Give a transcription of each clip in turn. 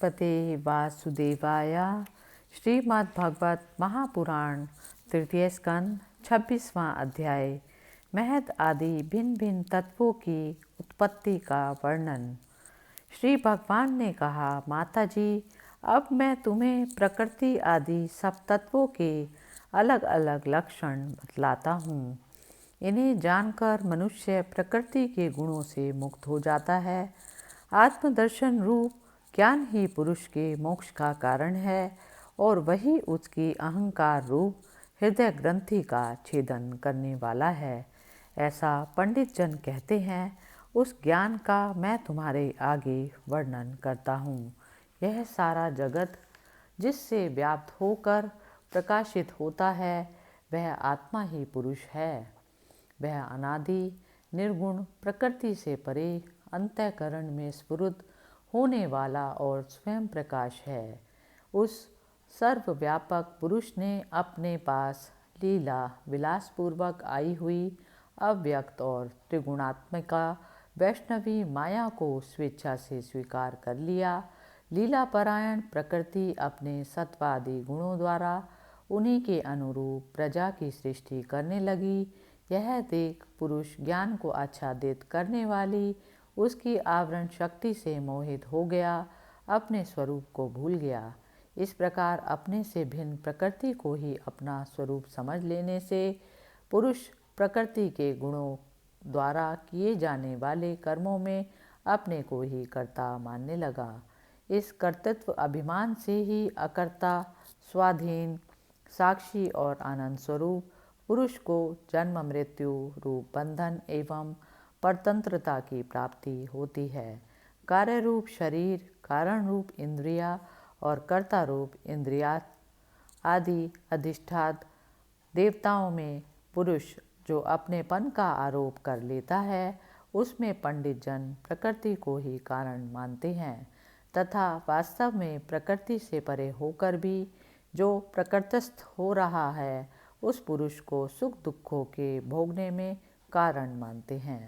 नमस्ते वासुदेवाय। श्रीमद्भागवत महापुराण तृतीय स्कंद 26वां अध्याय महद आदि भिन्न भिन्न तत्वों की उत्पत्ति का वर्णन। श्री भगवान ने कहा, माता जी, अब मैं तुम्हें प्रकृति आदि सब तत्वों के अलग अलग लक्षण बतलाता हूँ। इन्हें जानकर मनुष्य प्रकृति के गुणों से मुक्त हो जाता है। आत्मदर्शन रूप ज्ञान ही पुरुष के मोक्ष का कारण है और वही उसकी अहंकार रूप हृदय ग्रंथि का छेदन करने वाला है, ऐसा पंडित जन कहते हैं। उस ज्ञान का मैं तुम्हारे आगे वर्णन करता हूँ। यह सारा जगत जिससे व्याप्त होकर प्रकाशित होता है, वह आत्मा ही पुरुष है। वह अनादि निर्गुण प्रकृति से परे अंतःकरण में स्फुरित होने वाला और स्वयं प्रकाश है। उस सर्वव्यापक पुरुष ने अपने पास लीला विलासपूर्वक आई हुई अव्यक्त और त्रिगुणात्मिका वैष्णवी माया को स्वेच्छा से स्वीकार कर लिया। लीलापरायण प्रकृति अपने सत्वादि गुणों द्वारा उन्हीं के अनुरूप प्रजा की सृष्टि करने लगी। यह देख पुरुष ज्ञान को आच्छादित करने वाली उसकी आवरण शक्ति से मोहित हो गया, अपने स्वरूप को भूल गया। इस प्रकार अपने से भिन्न प्रकृति को ही अपना स्वरूप समझ लेने से पुरुष प्रकृति के गुणों द्वारा किए जाने वाले कर्मों में अपने को ही कर्ता मानने लगा। इस कर्तृत्व अभिमान से ही अकर्ता, स्वाधीन, साक्षी और आनंद स्वरूप पुरुष को जन्म मृत्यु रूप बंधन एवं परतंत्रता की प्राप्ति होती है। कार्य रूप शरीर, कारण रूप इंद्रिया और कर्ता रूप इंद्रिया आदि अधिष्ठात देवताओं में पुरुष जो अपनेपन का आरोप कर लेता है, उसमें पंडित जन प्रकृति को ही कारण मानते हैं तथा वास्तव में प्रकृति से परे होकर भी जो प्रकृतिस्थ हो रहा है, उस पुरुष को सुख दुखों के भोगने में कारण मानते हैं।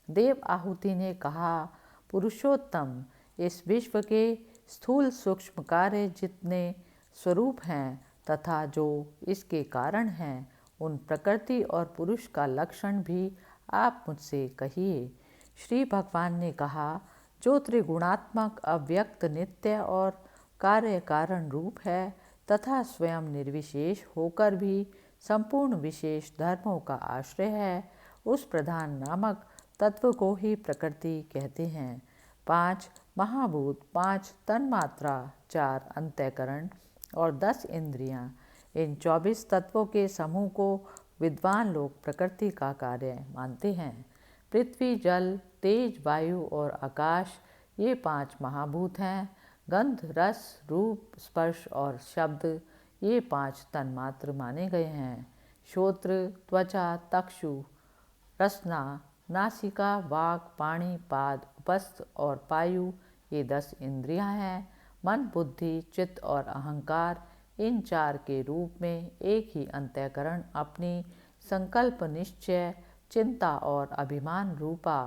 देव आहुति ने कहा, पुरुषोत्तम, इस विश्व के स्थूल सूक्ष्म कार्य जितने स्वरूप हैं तथा जो इसके कारण हैं, उन प्रकृति और पुरुष का लक्षण भी आप मुझसे कहिए। श्री भगवान ने कहा, जो त्रिगुणात्मक अव्यक्त नित्य और कार्य कारण रूप है तथा स्वयं निर्विशेष होकर भी संपूर्ण विशेष धर्मों का आश्रय है, उस प्रधान नामक तत्व को ही प्रकृति कहते हैं। 5 महाभूत, 5 तन्मात्रा, 4 अंतःकरण और 10 इंद्रियां, इन 24 तत्वों के समूह को विद्वान लोग प्रकृति का कार्य मानते हैं। पृथ्वी, जल, तेज, वायु और आकाश, ये 5 महाभूत हैं। गंध, रस, रूप, स्पर्श और शब्द, ये 5 तन्मात्र माने गए हैं। श्रोत्र, त्वचा, चक्षु, रसना, नासिका, वाक, पाणि, पाद, उपस्थ और पायु, ये 10 इंद्रियां हैं। मन, बुद्धि, चित्त और अहंकार, इन 4 के रूप में एक ही अंतःकरण अपनी संकल्प, निश्चय, चिंता और अभिमान रूपा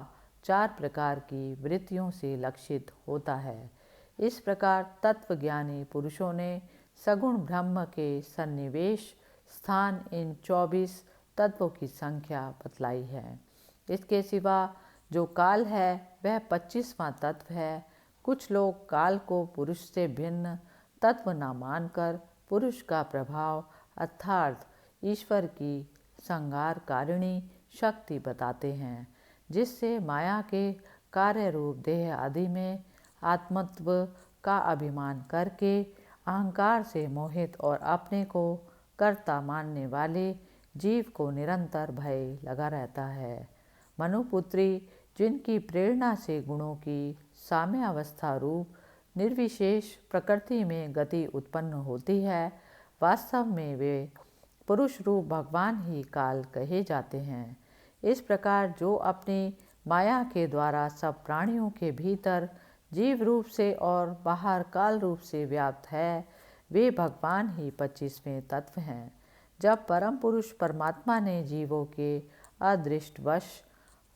4 प्रकार की वृत्तियों से लक्षित होता है। इस प्रकार तत्वज्ञानी पुरुषों ने सगुण ब्रह्म के सन्निवेश स्थान इन 24 तत्वों की संख्या बतलाई है। इसके सिवा जो काल है वह 25वां तत्व है। कुछ लोग काल को पुरुष से भिन्न तत्व न मानकर पुरुष का प्रभाव अर्थात ईश्वर की संहारकारिणी शक्ति बताते हैं, जिससे माया के कार्य रूप देह आदि में आत्मत्व का अभिमान करके अहंकार से मोहित और अपने को कर्ता मानने वाले जीव को निरंतर भय लगा रहता है। मनुपुत्री, जिनकी प्रेरणा से गुणों की साम्यावस्था रूप निर्विशेष प्रकृति में गति उत्पन्न होती है, वास्तव में वे पुरुष रूप भगवान ही काल कहे जाते हैं। इस प्रकार जो अपनी माया के द्वारा सब प्राणियों के भीतर जीव रूप से और बाहर काल रूप से व्याप्त है, वे भगवान ही 25वें तत्व हैं। जब परम पुरुष परमात्मा ने जीवों के अदृष्टवश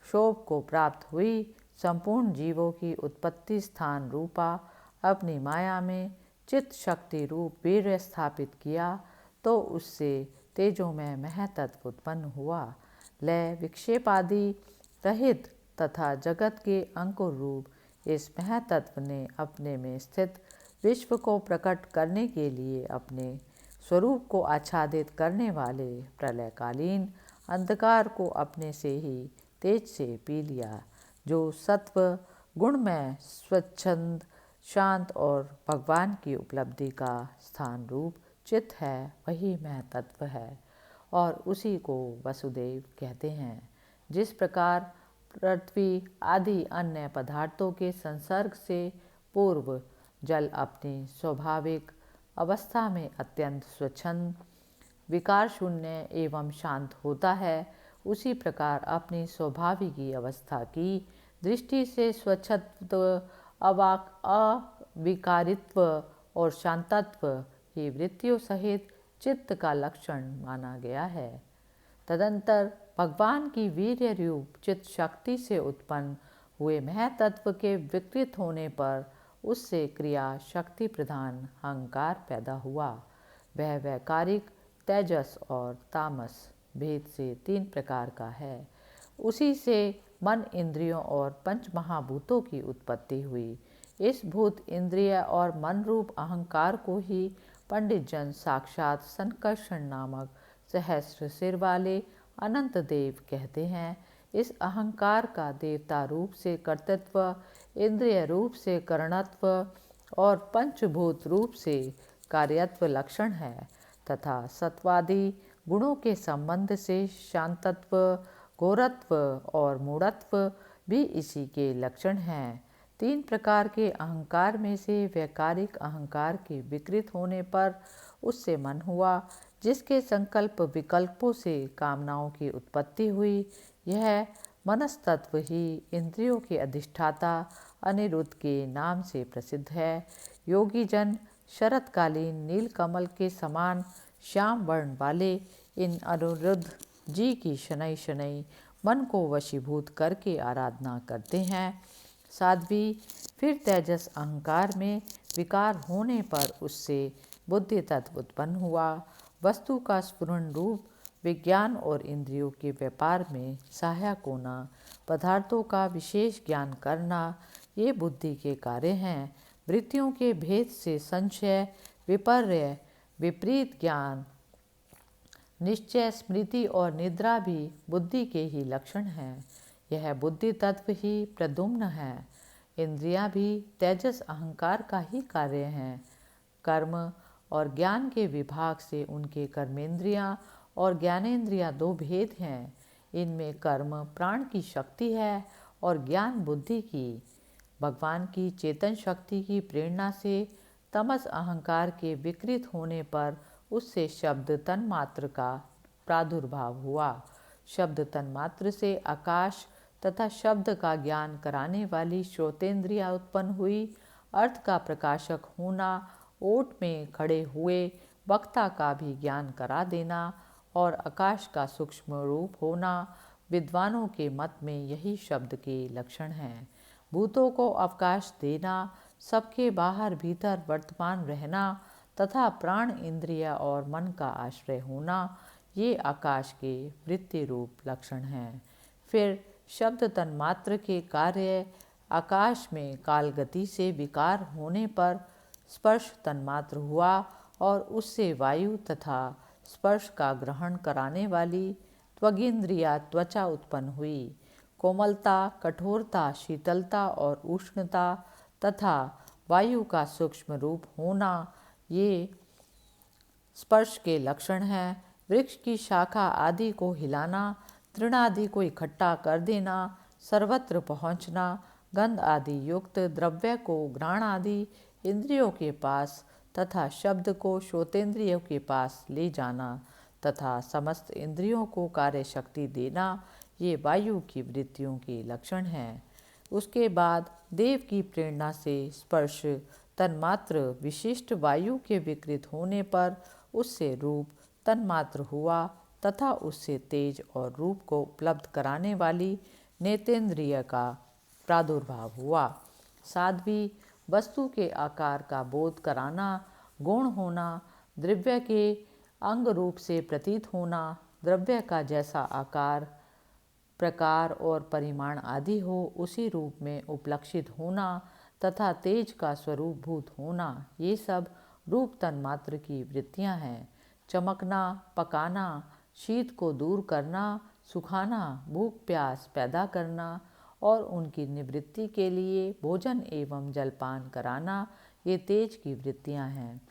शोभ को प्राप्त हुई संपूर्ण जीवों की उत्पत्ति स्थान रूपा अपनी माया में चित्त शक्ति रूप वीर्य स्थापित किया तो उससे तेजोमय महतत्व उत्पन्न हुआ। लय विक्षेप आदि रहित तथा जगत के अंकुर रूप इस महतत्व ने अपने में स्थित विश्व को प्रकट करने के लिए अपने स्वरूप को आच्छादित करने वाले प्रलयकालीन अंधकार को अपने से ही तेज से पी लिया। जो सत्व गुणमय स्वच्छंद शांत और भगवान की उपलब्धि का स्थान रूप चित्त है वही महतत्व है और उसी को वसुदेव कहते हैं। जिस प्रकार पृथ्वी आदि अन्य पदार्थों के संसर्ग से पूर्व जल अपनी स्वाभाविक अवस्था में अत्यंत स्वच्छंद विकार शून्य एवं शांत होता है, उसी प्रकार अपनी स्वाभाविकी अवस्था की दृष्टि से स्वच्छत्व अविकारित्व और शांतत्व ही वृत्तियों सहित चित्त का लक्षण माना गया है। तदंतर भगवान की वीर्य रूप चित्त शक्ति से उत्पन्न हुए महतत्व के विकृत होने पर उससे क्रिया शक्ति प्रधान अहंकार पैदा हुआ। वह वैकारिक तेजस और तामस भेद से 3 प्रकार का है। उसी से मन इंद्रियों और पंच महाभूतों की उत्पत्ति हुई। इस भूत इंद्रिय और मन रूप अहंकार को ही पंडित जन साक्षात संकर्षण नामक सहस्र सिर वाले अनंत देव कहते हैं। इस अहंकार का देवता रूप से कर्तृत्व, इंद्रिय रूप से करणत्व और पंचभूत रूप से कार्यत्व लक्षण है तथा सत्वादि गुणों के संबंध से शांतत्व, घोरत्व और मूढ़त्व भी इसी के लक्षण हैं। 3 प्रकार के अहंकार में से वैकारिक अहंकार के विकृत होने पर उससे मन हुआ, जिसके संकल्प विकल्पों से कामनाओं की उत्पत्ति हुई। यह मनस्तत्व ही इंद्रियों के अधिष्ठाता अनिरुद्ध के नाम से प्रसिद्ध है। योगी जन शरतकालीन नीलकमल के समान श्याम वर्ण वाले इन अनिरुद्ध जी की शनै शनै मन को वशीभूत करके आराधना करते हैं। साध्वी फिर तेजस अहंकार में विकार होने पर उससे बुद्धि तत्व उत्पन्न हुआ। वस्तु का स्फुरण रूप विज्ञान और इंद्रियों के व्यापार में सहायक होना, पदार्थों का विशेष ज्ञान करना, ये बुद्धि के कार्य हैं। वृत्तियों के भेद से संशय, विपर्य, विपरीत ज्ञान, निश्चय, स्मृति और निद्रा भी बुद्धि के ही लक्षण हैं। यह बुद्धि तत्व ही प्रद्युम्न है। इंद्रियां भी तेजस अहंकार का ही कार्य हैं। कर्म और ज्ञान के विभाग से उनके कर्मेंद्रियां और ज्ञानेंद्रियां 2 भेद हैं। इनमें कर्म प्राण की शक्ति है और ज्ञान बुद्धि की। भगवान की चेतन शक्ति की प्रेरणा से तमस अहंकार के विकृत होने पर उससे शब्द तन्मात्र का प्रादुर्भाव हुआ। शब्द तन्मात्र से आकाश तथा शब्द का ज्ञान कराने वाली श्रोतेंद्रिया उत्पन्न हुई। अर्थ का प्रकाशक होना, ओट में खड़े हुए वक्ता का भी ज्ञान करा देना और आकाश का सूक्ष्म रूप होना, विद्वानों के मत में यही शब्द के लक्षण हैं। भूतों को अवकाश देना, सबके बाहर भीतर वर्तमान रहना तथा प्राण इंद्रिय और मन का आश्रय होना, ये आकाश के वृत्ति रूप लक्षण हैं। फिर शब्द तन्मात्र के कार्य आकाश में कालगति से विकार होने पर स्पर्श तन्मात्र हुआ और उससे वायु तथा स्पर्श का ग्रहण कराने वाली त्वगिंद्रिया त्वचा उत्पन्न हुई। कोमलता, कठोरता, शीतलता और उष्णता तथा वायु का सूक्ष्म रूप होना, ये स्पर्श के लक्षण हैं। वृक्ष की शाखा आदि को हिलाना, तृण आदि को इकट्ठा कर देना, सर्वत्र पहुँचना, गंध आदि युक्त द्रव्य को घ्राण आदि इंद्रियों के पास तथा शब्द को श्रोतेंद्रियों के पास ले जाना तथा समस्त इंद्रियों को कार्य शक्ति देना, ये वायु की वृत्तियों के लक्षण हैं। उसके बाद देव की प्रेरणा से स्पर्श तन्मात्र विशिष्ट वायु के विकृत होने पर उससे रूप तन्मात्र हुआ तथा उससे तेज और रूप को उपलब्ध कराने वाली नेतेंद्रिय का प्रादुर्भाव हुआ। साध्वी वस्तु के आकार का बोध कराना, गौण होना, द्रव्य के अंग रूप से प्रतीत होना, द्रव्य का जैसा आकार, प्रकार और परिमाण आदि हो उसी रूप में उपलक्षित होना तथा तेज का स्वरूप भूत होना, ये सब रूप तन्मात्र की वृत्तियां हैं। चमकना, पकाना, शीत को दूर करना, सुखाना, भूख प्यास पैदा करना और उनकी निवृत्ति के लिए भोजन एवं जलपान कराना, ये तेज की वृत्तियां हैं।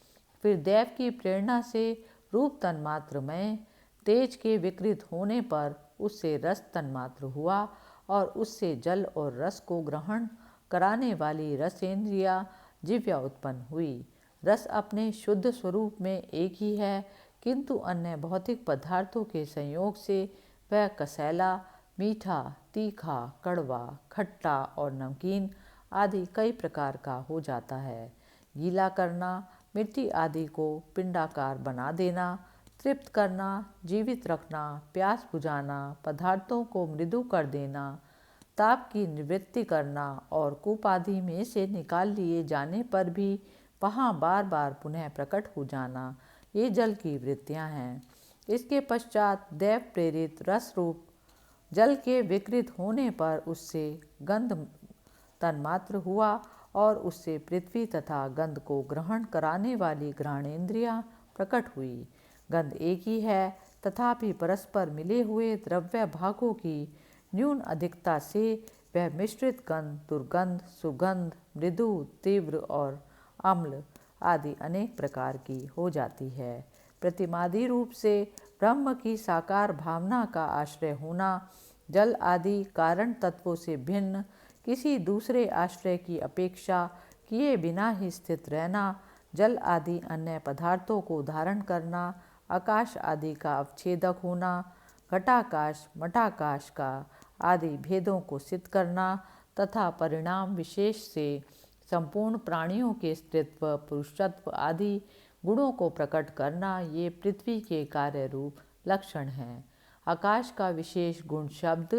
फिर दैव की प्रेरणा से रूप तन्मात्र में तेज के विकृत होने पर उससे रस तन्मात्र हुआ और उससे जल और रस को ग्रहण कराने वाली रसेंद्रिया जिव्या उत्पन्न हुई। रस अपने शुद्ध स्वरूप में एक ही है, किंतु अन्य भौतिक पदार्थों के संयोग से वह कसैला, मीठा, तीखा, कड़वा, खट्टा और नमकीन आदि कई प्रकार का हो जाता है। गीला करना, मिट्टी आदि को पिंडाकार बना देना, तृप्त करना, जीवित रखना, प्यास बुझाना, पदार्थों को मृदु कर देना, ताप की निवृत्ति करना और कूप आदि में से निकाल लिए जाने पर भी वहाँ बार बार पुनः प्रकट हो जाना, ये जल की वृत्तियाँ हैं। इसके पश्चात दैव प्रेरित रस रूप जल के विकृत होने पर उससे गंध तन्मात्र हुआ और उससे पृथ्वी तथा गंध को ग्रहण कराने वाली घ्राणेन्द्रियाँ प्रकट हुई। गंध एक ही है, तथापि परस्पर मिले हुए द्रव्य भागों की न्यून अधिकता से वह मिश्रित गंध, दुर्गंध, सुगंध, मृदु, तीव्र और अम्ल आदि अनेक प्रकार की हो जाती है। प्रतिमादि रूप से ब्रह्म की साकार भावना का आश्रय होना, जल आदि कारण तत्वों से भिन्न किसी दूसरे आश्रय की अपेक्षा किए बिना ही स्थित रहना, जल आदि अन्य पदार्थों को धारण करना, आकाश आदि का अवच्छेदक होना, घटाकाश मठाकाश का आदि भेदों को सिद्ध करना तथा परिणाम विशेष से संपूर्ण प्राणियों के स्त्रीत्व, पुरुषत्व आदि गुणों को प्रकट करना, ये पृथ्वी के कार्य रूप लक्षण हैं। आकाश का विशेष गुण शब्द,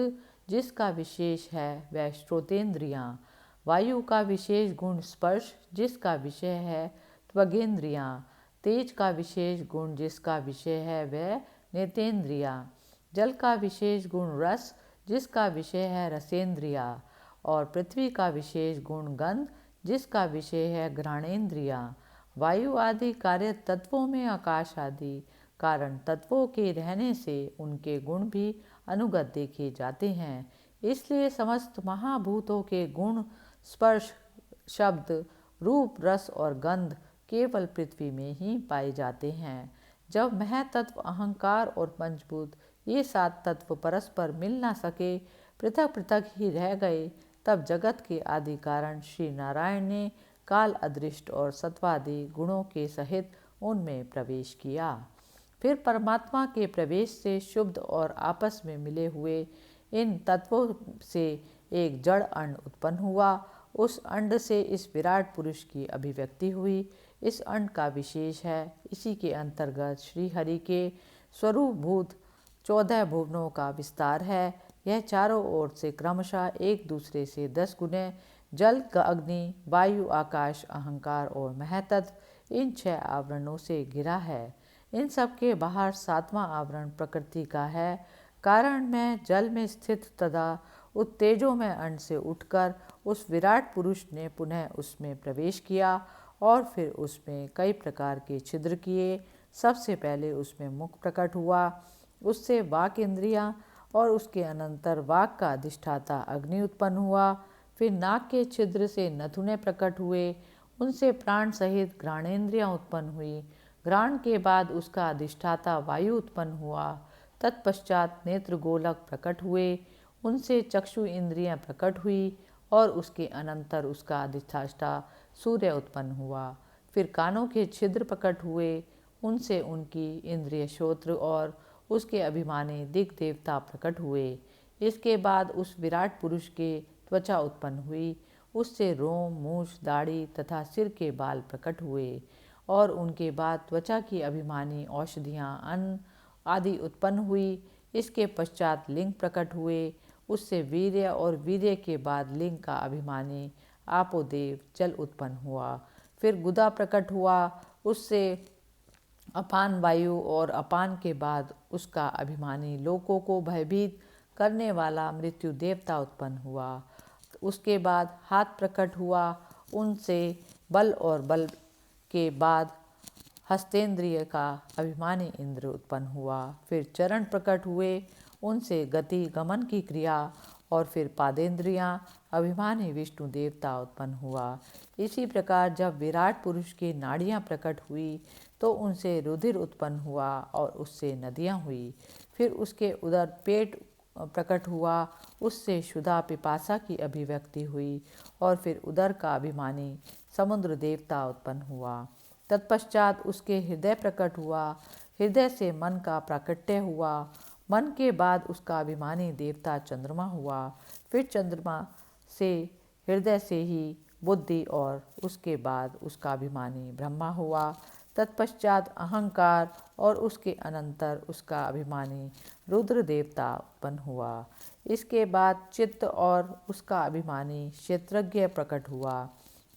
जिसका विशेष है वह श्रोतेंद्रियाँ, वायु का विशेष गुण स्पर्श, जिसका विषय है त्वगेंद्रियाँ, तेज का विशेष गुण जिसका विषय है वह नेतेंद्रियाँ, जल का विशेष गुण रस, जिसका विषय है रसेंद्रिया, और पृथ्वी का विशेष गुण गंध, जिसका विषय है घ्राणेन्द्रियाँ। वायु आदि कार्य तत्वों में आकाश आदि कारण तत्वों के रहने से उनके गुण भी अनुगत देखे जाते हैं। इसलिए समस्त महाभूतों के गुण स्पर्श, शब्द, रूप, रस और गंध केवल पृथ्वी में ही पाए जाते हैं। जब महतत्व, अहंकार और पंचभूत ये 7 तत्व परस्पर मिल न सके, पृथक पृथक ही रह गए, तब जगत के आदि कारण श्री नारायण ने काल अदृष्ट और सत्वादि गुणों के सहित उनमें प्रवेश किया। फिर परमात्मा के प्रवेश से शुद्ध और आपस में मिले हुए इन तत्वों से एक जड़ अंड उत्पन्न हुआ। उस अंड से इस विराट पुरुष की अभिव्यक्ति हुई। इस अंड का विशेष है, इसी के अंतर्गत श्री हरि के स्वरूपभूत 14 भुवनों का विस्तार है। यह चारों ओर से क्रमशः एक दूसरे से 10 गुने जल, अग्नि, वायु, आकाश, अहंकार और महतत्व इन 6 आवरणों से घिरा है। इन सब के बाहर 7वां आवरण प्रकृति का है। कारण में जल में स्थित तथा उत्तेजों में अंड से उठकर उस विराट पुरुष ने पुनः उसमें प्रवेश किया और फिर उसमें कई प्रकार के छिद्र किए। सबसे पहले उसमें मुख प्रकट हुआ, उससे वाक इंद्रियाँ और उसके अनंतर वाक का अधिष्ठाता अग्नि उत्पन्न हुआ। फिर नाक के छिद्र से नथुने प्रकट हुए, उनसे प्राण सहित घ्राणेन्द्रियाँ उत्पन्न हुई। घ्राण के बाद उसका अधिष्ठाता वायु उत्पन्न हुआ। तत्पश्चात नेत्र गोलक प्रकट हुए, उनसे चक्षु इंद्रियाँ प्रकट हुई और उसके अनंतर उसका अधिष्ठाता सूर्य उत्पन्न हुआ। फिर कानों के छिद्र प्रकट हुए, उनसे उनकी इंद्रिय श्रोत्र और उसके अभिमानी दिग देवता प्रकट हुए। इसके बाद उस विराट पुरुष के त्वचा उत्पन्न हुई, उससे रोम, मूछ, दाढ़ी तथा सिर के बाल प्रकट हुए और उनके बाद त्वचा की अभिमानी औषधियाँ, अन्न आदि उत्पन्न हुई। इसके पश्चात लिंग प्रकट हुए, उससे वीर्य और वीर्य के बाद लिंग का अभिमानी आपोदेव जल उत्पन्न हुआ। फिर गुदा प्रकट हुआ, उससे अपान वायु और अपान के बाद उसका अभिमानी लोकों को भयभीत करने वाला मृत्यु देवता उत्पन्न हुआ। उसके बाद हाथ प्रकट हुआ, उनसे बल और बल के बाद हस्तेंद्रिय का अभिमानी इंद्र उत्पन्न हुआ। फिर चरण प्रकट हुए, उनसे गति गमन की क्रिया और फिर पादेंद्रियां अभिमानी विष्णु देवता उत्पन्न हुआ। इसी प्रकार जब विराट पुरुष की नाड़ियां प्रकट हुई तो उनसे रुधिर उत्पन्न हुआ और उससे नदियां हुई। फिर उसके उदर पेट प्रकट हुआ, उससे क्षुधा पिपासा की अभिव्यक्ति हुई और फिर उदर का अभिमानी समुद्र देवता उत्पन्न हुआ। तत्पश्चात उसके हृदय प्रकट हुआ, हृदय से मन का प्राकट्य हुआ, मन के बाद उसका अभिमानी देवता चंद्रमा हुआ। फिर चंद्रमा से हृदय से ही बुद्धि और उसके बाद उसका अभिमानी ब्रह्मा हुआ। तत्पश्चात अहंकार और उसके अनंतर उसका अभिमानी रुद्र देवता उत्पन्न हुआ। इसके बाद चित्त और उसका अभिमानी क्षेत्रज्ञ प्रकट हुआ।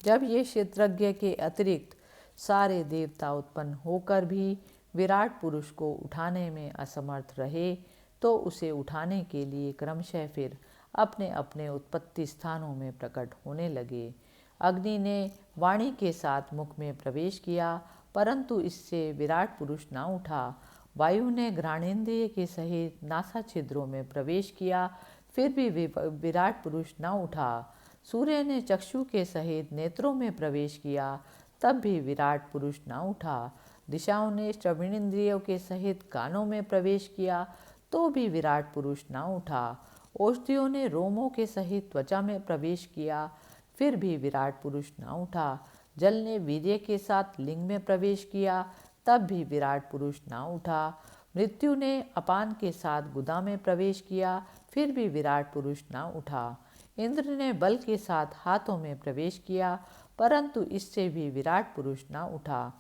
जब ये क्षेत्रज्ञ के अतिरिक्त सारे देवता उत्पन्न होकर भी विराट पुरुष को उठाने में असमर्थ रहे तो उसे उठाने के लिए क्रमशः फिर अपने अपने उत्पत्ति स्थानों में प्रकट होने लगे। अग्नि ने वाणी के साथ मुख में प्रवेश किया, परंतु इससे विराट पुरुष न उठा। वायु ने घ्राणेन्द्रिय के सहित नासा छिद्रों में प्रवेश किया, फिर भी विराट पुरुष न उठा। सूर्य ने चक्षु के सहित नेत्रों में प्रवेश किया, तब भी विराट पुरुष न उठा। दिशाओं ने श्रवणेन्द्रियों के सहित कानों में प्रवेश किया, तो भी विराट पुरुष न उठा। औषधियों ने रोमों के सहित त्वचा में प्रवेश किया, फिर भी विराट पुरुष न उठा। जल ने वीर्य के साथ लिंग में प्रवेश किया, तब भी विराट पुरुष न उठा। मृत्यु ने अपान के साथ गुदा में प्रवेश किया, फिर भी विराट पुरुष न उठा। इंद्र ने बल के साथ हाथों में प्रवेश किया, परंतु इससे भी विराट पुरुष न उठा।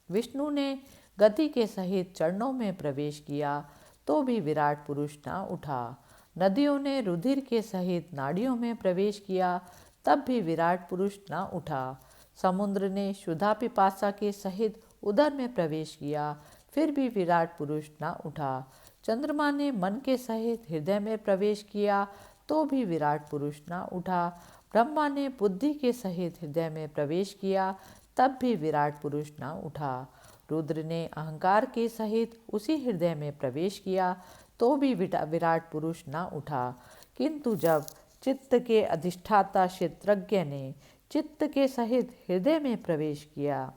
विष्णु ने गति के सहित चरणों में प्रवेश किया, तो भी विराट पुरुष न उठा। नदियों ने रुधिर के सहित नाड़ियों में प्रवेश किया, तब भी विराट पुरुष न उठा। समुद्र ने क्षुधा पिपासा के सहित उदर में प्रवेश किया, फिर भी विराट पुरुष न उठा। चंद्रमा ने मन के सहित हृदय में प्रवेश किया, तो भी विराट पुरुष न उठा। ब्रह्मा ने बुद्धि के सहित हृदय में प्रवेश किया, तब भी विराट पुरुष न उठा। रुद्र ने अहंकार के सहित उसी हृदय में प्रवेश किया, तो भी विराट पुरुष न उठा। किंतु जब चित्त के अधिष्ठाता क्षेत्रज्ञ ने चित्त के सहित हृदय में प्रवेश किया,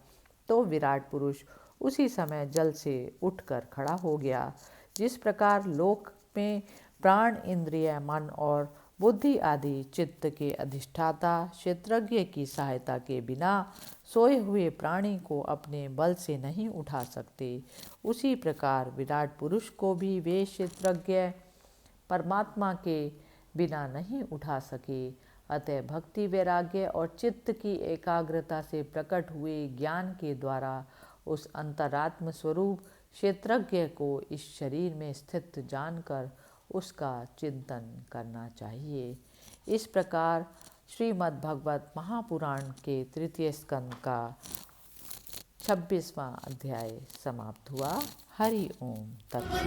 तो विराट पुरुष उसी समय जल से उठकर खड़ा हो गया। जिस प्रकार लोक में प्राण, इंद्रिय, मन और बुद्धि आदि चित्त के अधिष्ठाता क्षेत्रज्ञ की सहायता के बिना सोए हुए प्राणी को अपने बल से नहीं उठा सकते, उसी प्रकार विराट पुरुष को भी वे क्षेत्रज्ञ परमात्मा के बिना नहीं उठा सके। अतः भक्ति, वैराग्य और चित्त की एकाग्रता से प्रकट हुए ज्ञान के द्वारा उस अंतरात्म स्वरूप क्षेत्रज्ञ को इस शरीर में स्थित जानकर उसका चिंतन करना चाहिए। इस प्रकार श्रीमद् भगवत महापुराण के तृतीय स्कंद का 26वां अध्याय समाप्त हुआ। हरि ओम तत्सत।